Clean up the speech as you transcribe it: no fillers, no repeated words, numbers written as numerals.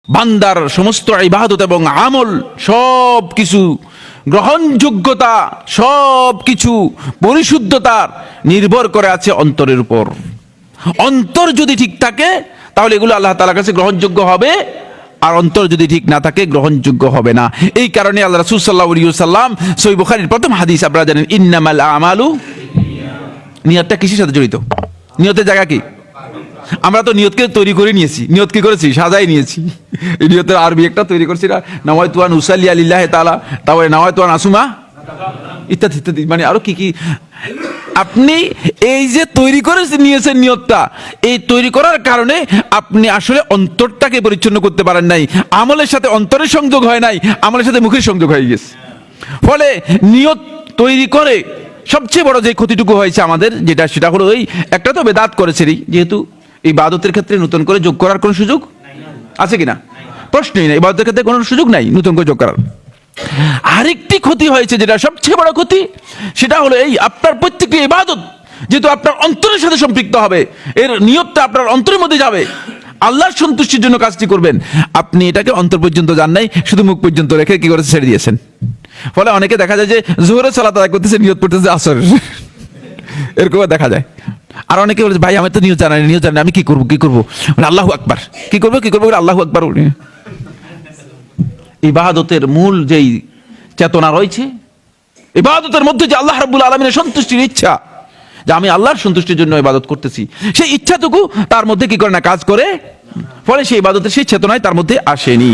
বান্দার সমস্ত ইবাদত এবং আমল সব কিছু গ্রহণযোগ্যতা, সব কিছু পরিশুদ্ধতার নির্ভর করে আছে অন্তরের উপর। অন্তর যদি ঠিক থাকে তাহলে এগুলো আল্লাহ তাআলার কাছে গ্রহণযোগ্য হবে, আর অন্তর যদি ঠিক না থাকে গ্রহণযোগ্য হবে না। এই কারণে আল্লাহ রাসূল সাল্লাল্লাহু আলাইহি ওয়াসাল্লাম সহিহ বুখারীর প্রথম হাদিস আপনারা জানেন, ইন্নামাল আমালু, নিয়তটা কিসের সাথে জড়িত? নিয়তের জায়গা কি? আমরা তো নিয়তকে তৈরি করে নিয়েছি, নিয়ত কি করেছি? সাজাই নিয়েছি। এই নিয়তের আরবি একটা তৈরি করছি না, নাওয়াইতু আন উসাল্লি লিল্লাহি তাআলা, তারপরে নাওয়াইতু আন আসুমা ইত্যাদি ইত্যাদি, মানে আরো কি কি। আপনি এই যে তৈরি করে নিয়েছেন নিয়তটা, এই তৈরি করার কারণে আপনি আসলে অন্তরটাকে পরিচ্ছন্ন করতে পারেন নাই। আমলের সাথে অন্তরের সংযোগ হয় নাই, আমলের সাথে মুখের সংযোগ হয়ে গেছে। ফলে নিয়ত তৈরি করে সবচেয়ে বড় যে ক্ষতিটুকু হয়েছে আমাদের, যেটা সেটা হলো এই একটা তো বেদাত করেছে, যেহেতু এই ইবাদতের ক্ষেত্রে নতুন করে যোগ করার কোনো সুযোগ আছে কিনা? প্রশ্নই নাই, ইবাদতের ক্ষেত্রে কোনো সুযোগ নাই নতুন করে যোগ করার। আরেকটি ক্ষতি হয়েছে, যেটা সবচেয়ে বড় ক্ষতি, সেটা হলো এই আপনার প্রত্যেকটি ইবাদত যেহেতু আপনার অন্তরের সাথে সম্পৃক্ত হবে, এর নিয়তটা আপনার অন্তরের মধ্যে যাবে, আল্লাহর সন্তুষ্টির জন্য কাজটি করবেন, আপনি এটাকে অন্তর পর্যন্ত যান নাই, শুধু মুখ পর্যন্ত রেখে কি করেছে, ছেড়ে দিয়েছেন। ফলে অনেকে দেখা যায় যে জোহরের সালাত আদায় করতেছে, নিয়ত পড়তেছে আসরের, এরকম দেখা যায়। আর অনেকে বলে ভাই আমি তো নিয়ত জানি, নিয়ত জানি আমি কি করবো কি করবো, আল্লাহু আকবার, কি করবো কি করবো, আল্লাহু আকবার। ইবাদতের মূল যেই চেতনা রয়েছে, ইবাদতের মধ্যে যে আল্লাহ রাব্বুল আলামিনের সন্তুষ্টির ইচ্ছা, যে আমি আল্লাহর সন্তুষ্টির জন্য ইবাদত করতেছি, সেই ইচ্ছাটুকু তার মধ্যে কি করে না, কাজ করে। ফলে সেই ইবাদতের সেই চেতনায় তার মধ্যে আসেনি।